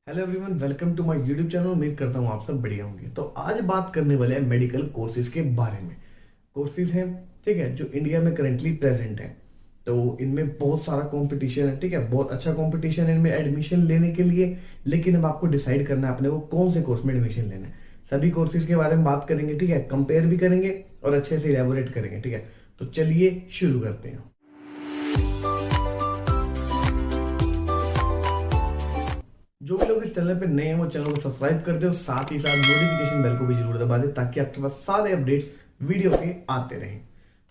Hello everyone, welcome to my YouTube channel. उम्मीद करता हूँ आप सब बढ़िया होंगे। तो आज बात करने वाले हैं मेडिकल कोर्सेज के बारे में। कोर्सेज हैं, ठीक है, जो इंडिया में करेंटली प्रेजेंट है। तो इनमें बहुत सारा कंपटीशन है, ठीक है, बहुत अच्छा कंपटीशन है इनमें एडमिशन लेने के लिए। लेकिन अब आपको डिसाइड करना है अपने को कौन से कोर्स में एडमिशन लेना है। सभी कोर्सेज के बारे में बात करेंगे, ठीक है, कंपेयर भी करेंगे और अच्छे से इलेबोरेट करेंगे, ठीक है। तो चलिए शुरू करते हैं। जो भी लोग इस चैनल पे नए हैं वो चैनल को सब्सक्राइब कर दे और साथ ही साथ नोटिफिकेशन बेल को भी जरूर दबा दे ताकि आपके पास सारे अपडेट्स वीडियो के आते रहें।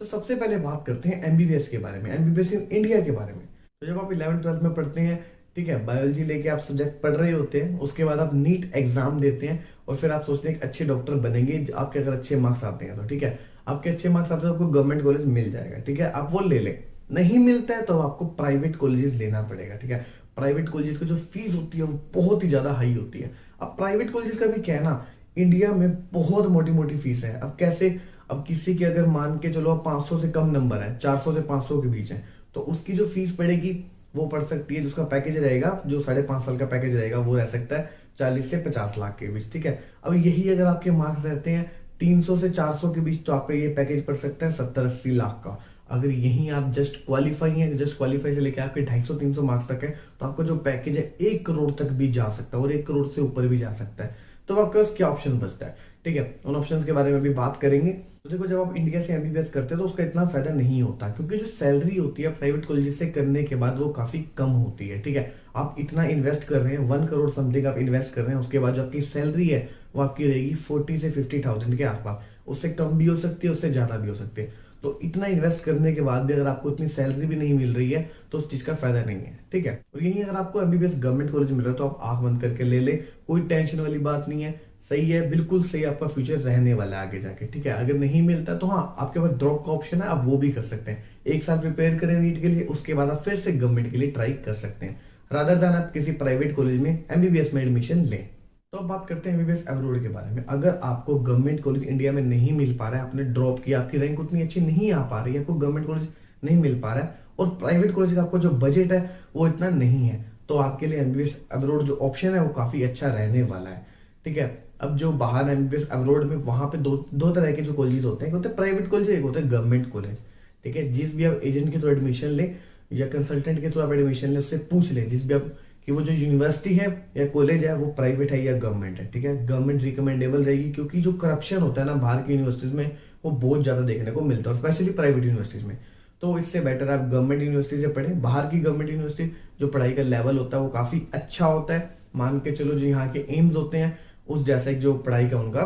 तो सबसे पहले बात करते हैं एमबीबीएस के बारे में, एमबीबीएस इन इंडिया के बारे में। तो जब आप 11th-12th में पढ़ते हैं, ठीक है, बायोलॉजी लेके आप सब्जेक्ट पढ़ रहे होते हैं, उसके बाद आप नीट एग्जाम देते हैं और फिर आप सोचते हैं कि अच्छे डॉक्टर बनेंगे। आपके अगर अच्छे मार्क्स आते हैं तो ठीक है, आपके अच्छे मार्क्स आते हैं तो आपको गवर्नमेंट कॉलेज मिल जाएगा, ठीक है, आप वो ले लें। नहीं मिलता है तो आपको प्राइवेट कॉलेजेस लेना पड़ेगा, ठीक है। प्राइवेट कॉलेजेस की जो फीस होती है वो बहुत ही ज्यादा हाई होती है। अब प्राइवेट कॉलेजेस का भी क्या है ना, इंडिया में बहुत मोटी मोटी फीस है। अब कैसे, अब किसी की अगर मान के चलो 500 से कम नंबर है, 400 से 500 के बीच है, तो उसकी जो फीस पड़ेगी वो पड़ सकती है, जिसका पैकेज रहेगा, जो 5.5 साल का पैकेज रहेगा, वो रह सकता है 40 से 50 लाख के बीच, ठीक है। अब यही अगर आपके मार्क्स रहते हैं 300 से 400 के बीच, तो आपका ये पैकेज पड़ सकता है 70-80 लाख का। अगर यहीं आप जस्ट क्वालिफाई हैं, जस्ट क्वालिफाई से लेके आपके 250-300 मार्क्स तक है, तो आपका जो पैकेज है 1 करोड़ तक भी जा सकता है और 1 करोड़ से ऊपर भी जा सकता है। तो आपके पास क्या ऑप्शन बचता है, ठीक है, उन ऑप्शंस के बारे में भी बात करेंगे। तो देखो, जब आप इंडिया से एमबीबीएस करते हैं तो उसका इतना फायदा नहीं होता, क्योंकि जो सैलरी होती है प्राइवेट कॉलेज से करने के बाद वो काफी कम होती है, ठीक है। आप इतना इन्वेस्ट कर रहे हैं, 1 करोड़ समथिंग आप इन्वेस्ट कर रहे हैं, उसके बाद जो आपकी सैलरी है वो आपकी रहेगी 40 से 50,000 के आसपास। उससे कम भी हो सकती है, उससे ज्यादा भी हो सकती है। तो इतना इन्वेस्ट करने के बाद भी अगर आपको इतनी सैलरी भी नहीं मिल रही है तो उस चीज का फायदा नहीं है, ठीक है। और यही अगर आपको एमबीबीएस गवर्नमेंट कॉलेज मिल रहा है तो आप आंख बंद करके ले ले, कोई टेंशन वाली बात नहीं है। सही है, बिल्कुल सही आपका फ्यूचर रहने वाला है आगे जाके, ठीक है। अगर नहीं मिलता तो हाँ, आपके पास ड्रॉप का ऑप्शन है, आप वो भी कर सकते हैं। 1 साल प्रिपेयर करें नीट के लिए, उसके बाद आप फिर से गवर्नमेंट के लिए ट्राई कर सकते हैं, रादर देन आप किसी प्राइवेट कॉलेज में एमबीबीएस में एडमिशन लें। तो अब बात करते हैं एमबीबीएस अब्रोड के बारे में। अगर आपको गवर्नमेंट कॉलेज इंडिया में नहीं मिल पा रहा है, आपने ड्रॉप किया, आपकी रैंक उतनी अच्छी नहीं आ पा रही है, आपको गवर्नमेंट कॉलेज नहीं मिल पा रहा है और प्राइवेट कॉलेज का आपको जो बजट है वो इतना नहीं है, तो आपके लिए एमबीबीएस अब्रोड जो ऑप्शन है वो काफी अच्छा रहने वाला है, ठीक है। अब जो बाहर एमबीबीएस अब्रोड में, वहां पे दो तरह के जो कॉलेज होते हैं, एक होते हैं प्राइवेट कॉलेज, एक होते हैं गवर्नमेंट कॉलेज, ठीक है। जिस भी आप एजेंट के थ्रू एडमिशन ले या कंसल्टेंट के थ्रू आप एडमिशन ले, उससे पूछ ले जिस भी आप कि वो जो यूनिवर्सिटी है या कॉलेज है वो प्राइवेट है या गवर्नमेंट है, ठीक है। गवर्नमेंट रिकमेंडेबल रहेगी, क्योंकि जो करप्शन होता है ना बाहर की यूनिवर्सिटीज में वो बहुत ज्यादा देखने को मिलता है, स्पेशली प्राइवेट यूनिवर्सिटीज में। तो इससे बेटर आप गवर्नमेंट यूनिवर्सिटी से पढ़ें। बाहर की गवर्नमेंट यूनिवर्सिटी जो पढ़ाई का लेवल होता है वो काफी अच्छा होता है, मान के चलो जो यहाँ के एम्स होते हैं उस जैसा जो पढ़ाई का उनका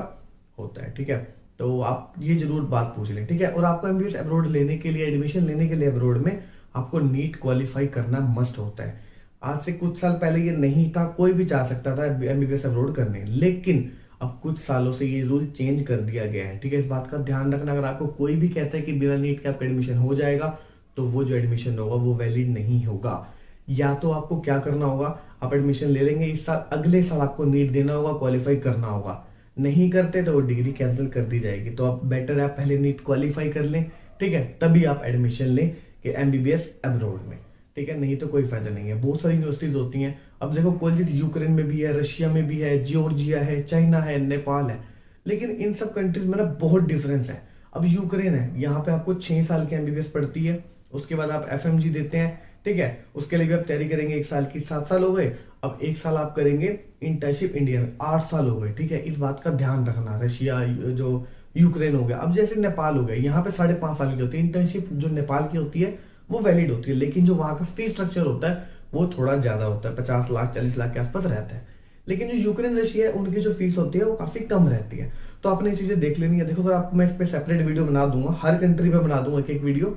होता है, ठीक है। तो आप ये जरूर बात पूछ लें, ठीक है। और आपको एमबीबीएस अब्रोड लेने के लिए, एडमिशन लेने के लिए अब्रोड में आपको नीट क्वालिफाई करना मस्ट होता है। आज से कुछ साल पहले ये नहीं था, कोई भी जा सकता था एमबीबीएस अब्रोड करने, लेकिन अब कुछ सालों से ये रूल चेंज कर दिया गया है, ठीक है। इस बात का ध्यान रखना, अगर आपको कोई भी कहता है कि बिना नीट के आपका एडमिशन हो जाएगा, तो वो जो एडमिशन होगा वो वैलिड नहीं होगा। या तो आपको क्या करना होगा, आप एडमिशन ले लेंगे इस साल, अगले साल आपको नीट देना होगा, क्वालिफाई करना होगा। नहीं करते तो वो डिग्री कैंसिल कर दी जाएगी। तो आप बेटर है आप पहले नीट क्वालिफाई कर लें, ठीक है, तभी आप एडमिशन लें कि एमबीबीएस अब्रोड में, ठीक है। नहीं तो कोई फायदा नहीं है। बहुत सारी यूनिवर्सिटीज होती हैं, अब देखो कॉलेज यूक्रेन में भी है, रशिया में भी है, जॉर्जिया है, चाइना है, नेपाल है, लेकिन इन सब कंट्रीज में ना बहुत डिफरेंस है। अब यूक्रेन है, यहाँ पे आपको 6 साल की एमबीबीएस पड़ती है, उसके बाद आप एफएमजी देते हैं, ठीक है, उसके लिए भी आप तैयारी करेंगे 1 साल की, 7 साल हो गए। अब 1 साल आप करेंगे इंटर्नशिप इंडिया में, 8 साल हो गए, ठीक है। इस बात का ध्यान रखना। रशिया, जो यूक्रेन हो गया, अब जैसे नेपाल हो गया, यहाँ पे 5.5 साल की होती है इंटर्नशिप, जो नेपाल की होती है वो वैलिड होती है, लेकिन जो वहां का फीस स्ट्रक्चर होता है वो थोड़ा ज्यादा होता है, 50 लाख 40 लाख के आसपास रहता है। लेकिन जो यूक्रेन रशिया है उनकी जो फीस होती है वो काफी कम रहती है। तो आपने ये चीजें देख लेनी है। देखो, अगर आपको मैं इस पे सेपरेट वीडियो बना दूंगा, हर कंट्री में बना दूंगा एक वीडियो।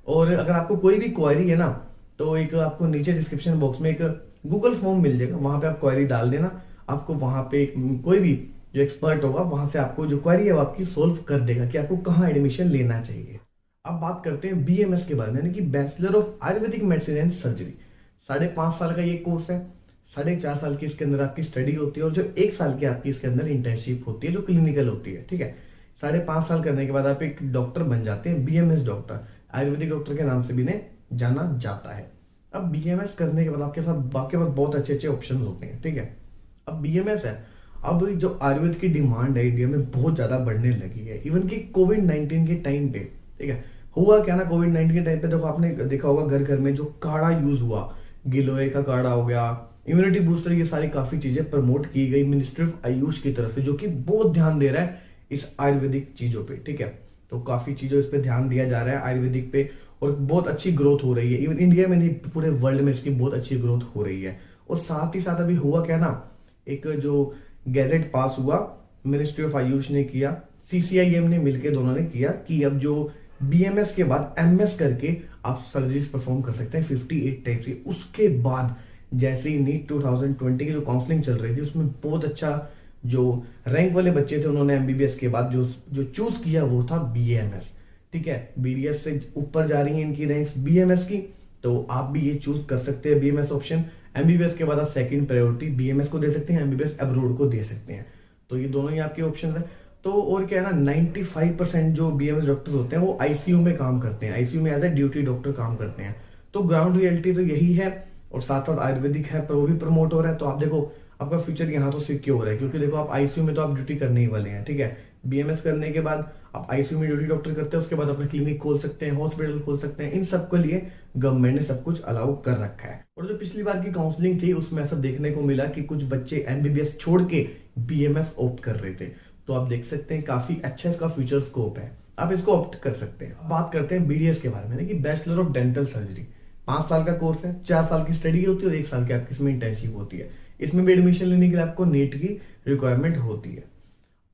और अगर आपको कोई भी क्वेरी है ना, तो एक आपको नीचे डिस्क्रिप्शन बॉक्स में एक गूगल फॉर्म मिल जाएगा, वहां पे आप क्वेरी डाल देना, आपको वहां पे कोई भी जो एक्सपर्ट होगा वहां से आपको जो क्वेरी है वो आपकी सोल्व कर देगा कि आपको कहाँ एडमिशन लेना चाहिए। अब बात करते हैं बीएमएस के बारे में, यानी कि bachelor of Ayurvedic medicine and surgery. 5.5 साल का ये कोर्स है, 4.5 साल की इसके अंदर आपकी स्टडी होती है और जो 1 साल की आपकी इसके अंदर इंटर्नशिप होती है जो क्लिनिकल होती है, ठीक है। 5.5 साल करने के बाद आप एक डॉक्टर बन जाते हैं, बीएमएस डॉक्टर, आयुर्वेदिक डॉक्टर के नाम से भी इन्हें जाना जाता है। अब बीएमएस करने के बाद आपके पास बहुत अच्छे अच्छे ऑप्शन होते हैं, ठीक है। अब बीएमएस है, अब जो आयुर्वेद की डिमांड है इंडिया में बहुत ज्यादा बढ़ने लगी है, इवन कि कोविड-19 के टाइम पे। ठीक है, हुआ क्या ना, कोविड-19 के टाइम पे देखो आपने देखा होगा घर घर में जो काढ़ा यूज हुआ, गिलोय का काढ़ा हो गया, इम्यूनिटी बूस्टर, ये सारी काफी चीजें प्रमोट की गई मिनिस्ट्री ऑफ आयुष की तरफ से, जो कि बहुत ध्यान दे रहा है इस आयुर्वेदिक चीजों पे। ठीक है, तो काफी चीजों इस पे ध्यान दिया जा रहा है आयुर्वेदिक पे, और बहुत अच्छी ग्रोथ हो रही है, इवन इंडिया में नहीं पूरे वर्ल्ड में इसकी बहुत अच्छी ग्रोथ हो रही है। और साथ ही साथ अभी हुआ क्या ना, एक जो गैजेट पास हुआ, मिनिस्ट्री ऑफ आयुष ने किया, सीसीआईएम ने मिलकर दोनों ने किया कि अब जो बीएमएस के बाद एमएस करके आप सर्जरीज परफॉर्म कर सकते हैं 58 टाइप की। उसके बाद जैसे ही नीट 2020 की जो काउंसलिंग चल रही थी उसमें बहुत अच्छा जो रैंक वाले बच्चे थे उन्होंने एमबीबीएस के बाद जो जो चूज किया वो था बीएमएस। ठीक है, बीडीएस से ऊपर जा रही है इनकी रैंक्स बीएमएस की, तो आप भी ये चूज कर सकते हैं बीएमएस ऑप्शन। एमबीबीएस के बाद आप सेकंड प्रायोरिटी बीएमएस को दे सकते हैं, एमबीबीएस अब्रोड को दे सकते हैं, तो ये दोनों ही आपके ऑप्शन है। तो और क्या है ना, 95% जो बीएमएस डॉक्टर्स होते हैं वो आईसीयू में काम करते हैं, आईसीयू में एज ए ड्यूटी डॉक्टर काम करते हैं। तो ग्राउंड रियलिटी तो यही है, और साथ साथ आयुर्वेदिक है पर वो भी प्रमोट हो रहा है। तो आप देखो आपका फ्यूचर यहाँ तो सिक्योर है, क्योंकि देखो आप आईसीयू में तो आप ड्यूटी करने ही वाले हैं। ठीक है, बीएमएस करने के बाद आप आईसीयू में ड्यूटी डॉक्टर करते हैं, उसके बाद अपना क्लिनिक खोल सकते हैं, हॉस्पिटल खोल सकते हैं, इन सब के लिए गवर्नमेंट ने सब कुछ अलाउ कर रखा है। और जो पिछली बार की काउंसलिंग थी उसमें ऐसा देखने को मिला कि कुछ बच्चे एमबीबीएस छोड़ के बीएमएस ऑप्ट कर रहे थे, तो आप देख सकते हैं काफी अच्छा इसका फ्यूचर स्कोप है, आप इसको ऑप्ट कर सकते हैं। बात करते हैं बीडीएस के बारे में, कि बैचलर ऑफ डेंटल सर्जरी 5 साल का कोर्स है, 4 साल की स्टडी होती है और 1 साल की आपकी इसमें इंटर्नशिप होती है। इसमें भी एडमिशन लेने के लिए आपको नीट की रिक्वायरमेंट होती है।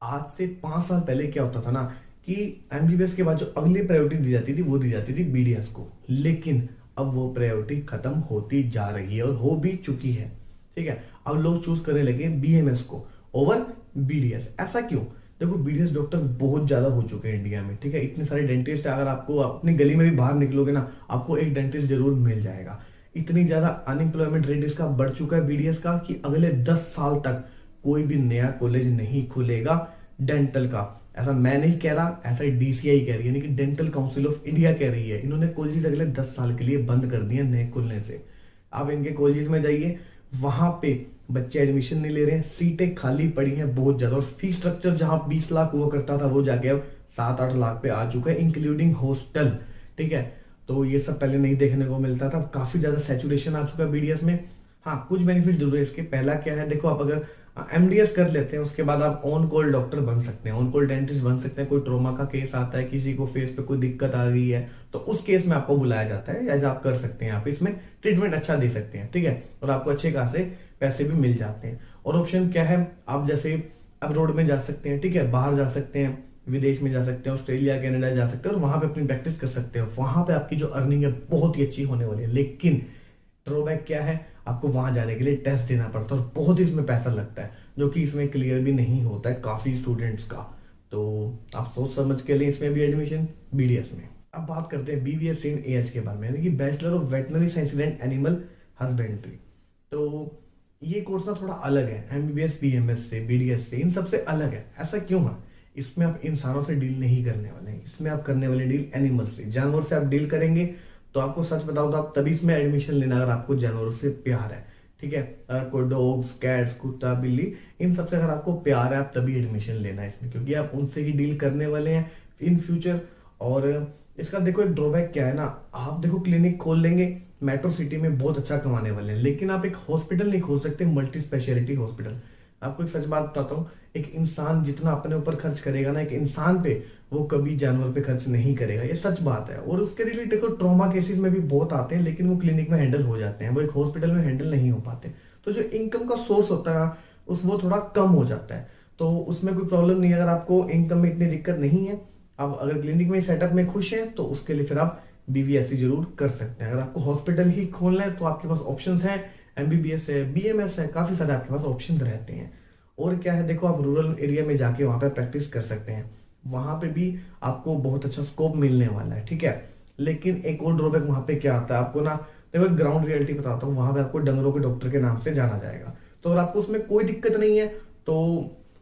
आज से 5 साल पहले क्या होता था ना, कि एमबीबीएस के बाद जो अगली प्रायोरिटी दी जाती थी वो दी जाती थी बीडीएस को, लेकिन अब वो प्रायोरिटी खत्म होती जा रही है और हो भी चुकी है। ठीक है, अब लोग चूज करने लगे बीएमएस को ओवर बीडीएस। ऐसा क्यों? देखो बीडीएस डॉक्टर्स बहुत ज्यादा हो चुके हैं इंडिया में। ठीक है, इतने सारे डेंटिस्ट है, अगर आपको अपनी गली में भी बाहर निकलोगे ना आपको एक डेंटिस्ट जरूर मिल जाएगा। इतनी ज्यादा अनएम्प्लॉयमेंट रेट इसका बढ़ चुका है बीडीएस का, कि अगले 10 साल तक कोई भी नया कॉलेज नहीं खुलेगा डेंटल का। ऐसा मैं नहीं कह रहा, ऐसा डीसीआई कह रही है, यानी कि डेंटल काउंसिल ऑफ इंडिया कह रही है। इन्होंने कॉलेजेस अगले 10 साल के लिए बंद कर दिए नए खुलने से। आप इनके कॉलेजेस में जाइए, वहां पे बच्चे एडमिशन नहीं ले रहे हैं, सीटें खाली पड़ी हैं बहुत ज्यादा, और फीस स्ट्रक्चर जहां 20 लाख हुआ करता था वो जाके अब 7-8 लाख पे आ चुका है, इंक्लूडिंग हॉस्टल। ठीक है, तो ये सब पहले नहीं देखने को मिलता था, काफी ज्यादा सैचुरेशन आ चुका है बीडीएस में। हाँ, कुछ बेनिफिट जरूर है इसके। पहला क्या है, देखो आप अगर एमडीएस कर लेते हैं उसके बाद आप ऑन कॉल डॉक्टर बन सकते हैं, ऑन कॉल डेंटिस्ट बन सकते हैं। कोई ट्रोमा का केस आता है, किसी को फेस पे कोई दिक्कत आ गई है, तो उस केस में आपको बुलाया जाता है, या आप कर सकते हैं, आप इसमें ट्रीटमेंट अच्छा दे सकते हैं। ठीक है, और आपको अच्छे खासे पैसे भी मिल जाते हैं। और ऑप्शन क्या है, आप जैसे अब्रोड में जा सकते हैं, ठीक है, बाहर जा सकते हैं, विदेश में जा सकते हैं, ऑस्ट्रेलिया कनाडा जा सकते हैं और वहां पे अपनी प्रैक्टिस कर सकते हैं। वहां पे आपकी जो अर्निंग है बहुत ही अच्छी होने वाली है, लेकिन ड्रॉबैक क्या है, आपको वहां जाने के लिए टेस्ट देना पड़ता है और बहुत ही इसमें पैसा लगता है, जो कि इसमें क्लियर भी नहीं होता है काफी स्टूडेंट्स का। तो आप सोच समझ के लिए इसमें भी एडमिशन बीडीएस में। अब बात करते हैं बीवीएस इन एएच के बारे में, यानी कि bachelor of veterinary science and animal husbandry. तो ये कोर्स ना थोड़ा अलग है एमबीबीएस बीएमएस से, बीडीएस से, इन सबसे अलग है। ऐसा क्यों है? इसमें आप इंसानों से डील नहीं करने वाले हैं, इसमें आप करने वाले डील एनिमल से, जानवर से आप डील करेंगे। तो आपको सच बताओ तो आप तभी इसमें एडमिशन लेना अगर आपको जानवरों से प्यार है। ठीक है, अगर कोई डॉग्स, कैट्स, कुत्ता, बिल्ली, इन सबसे अगर आपको प्यार है आप तभी एडमिशन लेना है इसमें, क्योंकि आप उनसे ही डील करने वाले हैं इन फ्यूचर। और इसका देखो एक ड्रॉबैक क्या है ना, आप देखो क्लिनिक खोल लेंगे मेट्रो सिटी में, बहुत अच्छा कमाने वाले हैं, लेकिन आप एक हॉस्पिटल नहीं खोल सकते, मल्टी स्पेशलिटी हॉस्पिटल। आपको एक सच बात बताता हूँ, एक इंसान जितना अपने ऊपर खर्च करेगा ना एक इंसान पे, वो कभी जानवर पे खर्च नहीं करेगा, ये सच बात है। और उसके रिलेटेड देखो ट्रॉमा केसेस में भी बहुत आते हैं, लेकिन वो क्लिनिक में हैंडल हो जाते हैं, वो एक हॉस्पिटल में हैंडल नहीं हो पाते। तो जो इनकम का सोर्स होता है उस वो थोड़ा कम हो जाता है, तो उसमें कोई प्रॉब्लम नहीं है। अगर आपको इनकम में इतनी दिक्कत नहीं है, आप अगर क्लिनिक में सेटअप में खुश हैं, तो उसके लिए फिर आप बीवीएससी जरूर कर सकते हैं। अगर आपको हॉस्पिटल ही खोलना है तो आपके पास ऑप्शंस हैं, एमबीबीएस है, बीएमएस है, काफी सारे आपके पास ऑप्शंस रहते हैं। और क्या है, देखो आप रूरल एरिया में जाके वहां पे प्रैक्टिस कर सकते हैं, वहां पे भी आपको बहुत अच्छा स्कोप मिलने वाला है। ठीक है, लेकिन एक और ड्रॉबैक वहां पे क्या आता है आपको ना, देखो ग्राउंड रियलिटी बताता हूँ, वहां पे आपको डंगरों के डॉक्टर के नाम से जाना जाएगा। तो अगर आपको उसमें कोई दिक्कत नहीं है तो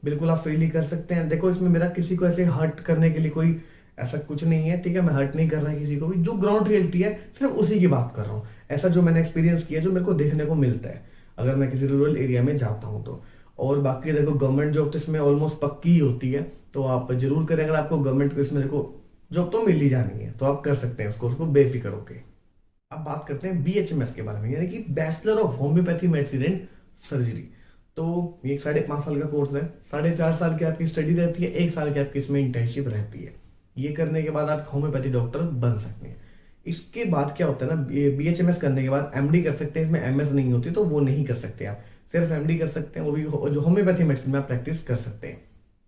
बिल्कुल आप फ्रीली कर सकते हैं। देखो इसमें मेरा किसी को ऐसे हर्ट करने के लिए कोई ऐसा कुछ नहीं है, ठीक है, मैं हर्ट नहीं कर रहा है किसी को भी। जो ग्राउंड रियलिटी है सिर्फ उसी की बात कर रहा हूँ, ऐसा जो मैंने एक्सपीरियंस किया, जो मेरे को देखने को मिलता है अगर मैं किसी रूरल एरिया में जाता हूँ तो। और बाकी देखो गवर्नमेंट जॉब तो इसमें ऑलमोस्ट पक्की ही होती है, तो आप जरूर करें। अगर आपको गवर्नमेंट को इसमें देखो जॉब तो मिल ही जानी है, तो आप कर सकते हैं इस कोर्स को बेफिक्र होके। अब बात करते हैं BHMS के बारे में, यानी कि bachelor of homeopathy medicine and surgery. तो ये 5.5 साल का कोर्स है, 4.5 साल की आपकी स्टडी रहती है, 1 साल की आपकी इसमें इंटर्नशिप रहती है। ये करने के बाद आप होम्योपैथी डॉक्टर बन सकते हैं। इसके बाद क्या होता है ना, BHMS करने के बाद MD कर सकते हैं, इसमें MS नहीं होती तो वो नहीं कर सकते आप, सिर्फ MD कर सकते हैं, वो भी जो होम्योपैथी मेडिसिन में आप प्रैक्टिस कर सकते हैं।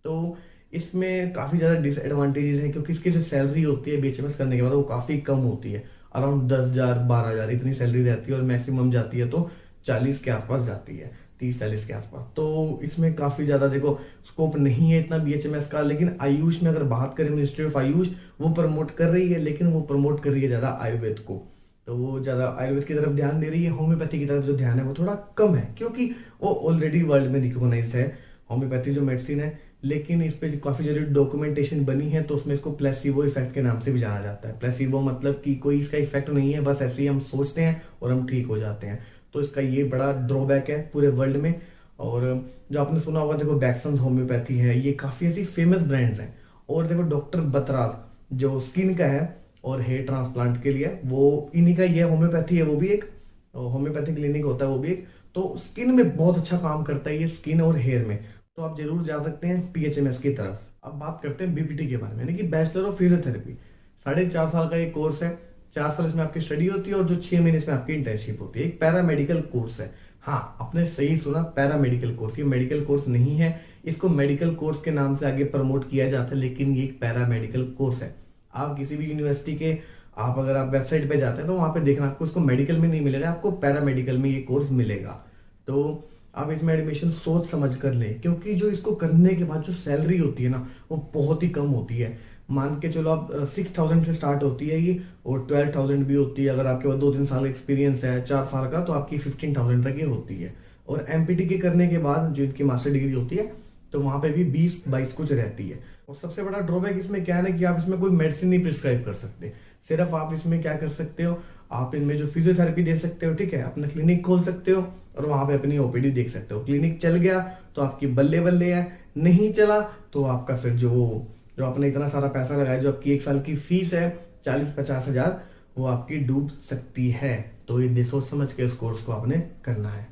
तो इसमें काफ़ी ज़्यादा डिसएडवांटेजेस हैं, क्योंकि इसकी जो सैलरी होती है BHMS करने के बाद वो काफ़ी कम होती है, अराउंड 10,000 12,000 इतनी सैलरी रहती है, और मैक्सिमम जाती है तो 40 के आसपास जाती है, 30-40 के आसपास। तो इसमें काफ़ी ज़्यादा देखो स्कोप नहीं है इतना BHMS का। लेकिन आयुष में अगर बात करें, मिनिस्ट्री ऑफ आयुष वो प्रमोट कर रही है, लेकिन वो प्रमोट कर रही है ज़्यादा आयुर्वेद को, तो वो ज़्यादा आयुर्वेद की तरफ ध्यान दे रही है। होम्योपैथी की तरफ जो ध्यान है वो थोड़ा कम है, क्योंकि वो ऑलरेडी वर्ल्ड में रिकॉग्नाइज्ड है होम्योपैथी जो मेडिसिन है। लेकिन इस पे काफ़ी ज़्यादा डॉक्यूमेंटेशन बनी है, तो उसमें इसको प्लेसिबो इफेक्ट के नाम से भी जाना जाता है। प्लेसिबो मतलब कि कोई इसका इफेक्ट नहीं है, बस ऐसे ही हम सोचते हैं और हम ठीक हो जाते हैं। तो इसका ये बड़ा ड्रॉबैक है पूरे वर्ल्ड में। और जो आपने सुना होगा, देखो बैक्सन्स होम्योपैथी है, ये काफ़ी ऐसी फेमस ब्रांड्स हैं। और देखो डॉक्टर बतराज जो स्किन का है और हेयर ट्रांसप्लांट के लिए, वो इन्हीं का ये होम्योपैथी है, वो भी एक होम्योपैथी क्लिनिक होता है वो भी एक। तो स्किन में बहुत अच्छा काम करता है ये, स्किन और हेयर में, तो आप जरूर जा सकते हैं BHMS की तरफ। अब बात करते हैं BPT के बारे में, यानी कि बैचलर ऑफ फिजियोथेरेपी। 4.5 साल का ये कोर्स है, 4 साल इसमें आपकी स्टडी होती है और जो 6 महीने इसमें आपकी इंटर्नशिप होती है। एक पैरामेडिकल कोर्स है। हाँ, आपने सही सुना, पैरामेडिकल कोर्स। ये मेडिकल कोर्स नहीं है, इसको मेडिकल कोर्स के नाम से आगे प्रमोट किया जाता है, लेकिन ये एक पैरामेडिकल कोर्स है। आप किसी भी यूनिवर्सिटी के अगर आप वेबसाइट पे जाते हैं तो वहां पे देखना आपको इसको मेडिकल में नहीं मिलेगा, आपको पैरामेडिकल में ये कोर्स मिलेगा। तो आप इसमें एडमिशन सोच समझ कर लें, क्योंकि जो इसको करने के बाद जो सैलरी होती है ना, वो बहुत ही कम होती है। मान के चलो आप 6,000 से स्टार्ट होती है ये, और 12,000 भी होती है। अगर आपके पास 2-3 साल एक्सपीरियंस है, 4 साल का, तो आपकी 15,000 तक ये होती है। और MPT के करने के बाद जो इनकी मास्टर डिग्री होती है, तो वहां पे भी 20-22 कुछ रहती है। और सबसे बड़ा ड्रॉबैक इसमें क्या है ना, कि आप इसमें कोई मेडिसिन नहीं प्रिस्क्राइब कर सकते। सिर्फ आप इसमें क्या कर सकते हो, आप इनमें जो फिजियोथेरेपी दे सकते हो, ठीक है, अपना क्लिनिक खोल सकते हो और वहां पे अपनी OPD देख सकते हो। क्लिनिक चल गया तो आपकी बल्ले बल्ले है, नहीं चला तो आपका फिर जो आपने इतना सारा पैसा लगाया, जो आपकी 1 साल की फीस है 40-50 हजार, वो आपकी डूब सकती है। तो ये सोच समझ के इस कोर्स को आपने करना है।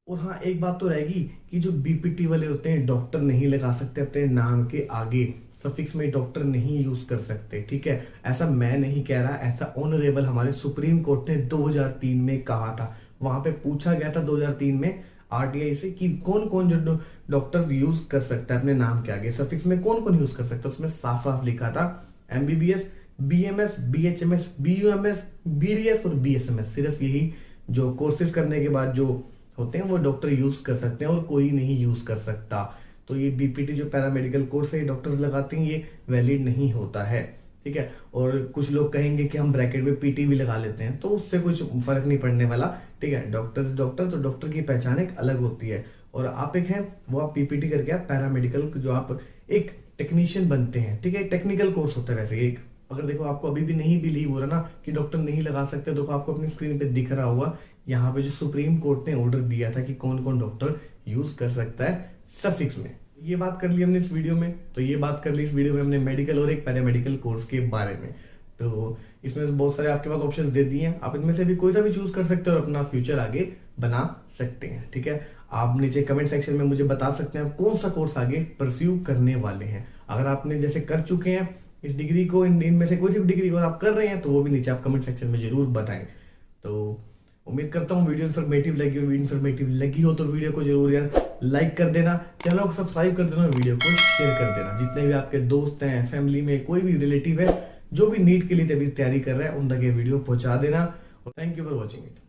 और हाँ, एक बात तो रहेगी कि जो BPT वाले होते हैं, डॉक्टर नहीं लगा सकते अपने नाम के आगे, सफिक्स में डॉक्टर नहीं यूज कर सकते, ठीक है। ऐसा मैं नहीं कह रहा, ऐसा ऑनरेबल हमारे सुप्रीम कोर्ट ने 2003 में कहा था। वहां पे पूछा गया था 2003 में RTI से कि कौन कौन जो डॉक्टर यूज कर सकता है अपने नाम के आगे सफिक्स में, कौन कौन यूज कर सकता है। उसमें साफ साफ लिखा था MBBS, BMS, BHMS, BUMS, BDS और BSMS। सिर्फ यही जो कोर्सेज करने के बाद जो होते हैं वो डॉक्टर यूज कर सकते हैं, और कोई नहीं यूज कर सकता। तो ये BPT जो पैरामेडिकल कोर्स है डॉक्टर्स लगाते हैं, ये वैलिड नहीं होता है, ठीक है। और कुछ लोग कहेंगे कि हम ब्रैकेट में PT भी लगा लेते हैं, तो उससे कुछ फर्क नहीं पड़ने वाला, ठीक है। डॉक्टर तो डॉक्टर की पहचान एक अलग होती है, और आप एक हैं वो आप PPT करके आप पैरामेडिकल जो आप एक टेक्नीशियन बनते हैं, ठीक है। टेक्निकल कोर्स होता है वैसे एक। अगर देखो आपको अभी भी नहीं बिलीव हो रहा ना कि डॉक्टर नहीं लगा सकते, तो आपको अपनी स्क्रीन पे दिख रहा होगा यहाँ पे जो सुप्रीम कोर्ट ने ऑर्डर दिया था कि कौन कौन डॉक्टर यूज कर सकता है सफिक्स में। ये बात कर ली हमने इस वीडियो में। तो ये बात कर ली इस वीडियो में हमने मेडिकल और एक पैरामेडिकल कोर्स के बारे में। तो इसमें से बहुत सारे आपके पास ऑप्शंस दे दिए हैं, आप इनमें से भी कोई सा भी चूज कर सकते हो और अपना फ्यूचर आगे बना सकते हैं, ठीक है। आप नीचे कमेंट सेक्शन में मुझे बता सकते हैं कौन सा कोर्स आगे परस्यू करने वाले हैं। अगर आपने जैसे कर चुके हैं इस डिग्री को, इनमें से कोई सी भी डिग्री को आप कर रहे हैं, तो वो भी नीचे आप कमेंट सेक्शन में जरूर बताएं। तो उम्मीद करता हूँ वीडियो इन्फॉर्मेटिव लगी हो तो वीडियो को जरूर यार लाइक कर देना, चैनल को सब्सक्राइब कर देना, वीडियो को शेयर कर देना। जितने भी आपके दोस्त हैं, फैमिली में कोई भी रिलेटिव है जो भी नीट के लिए तैयारी कर रहा है, उन तक ये वीडियो पहुंचा देना। Thank you for watching it.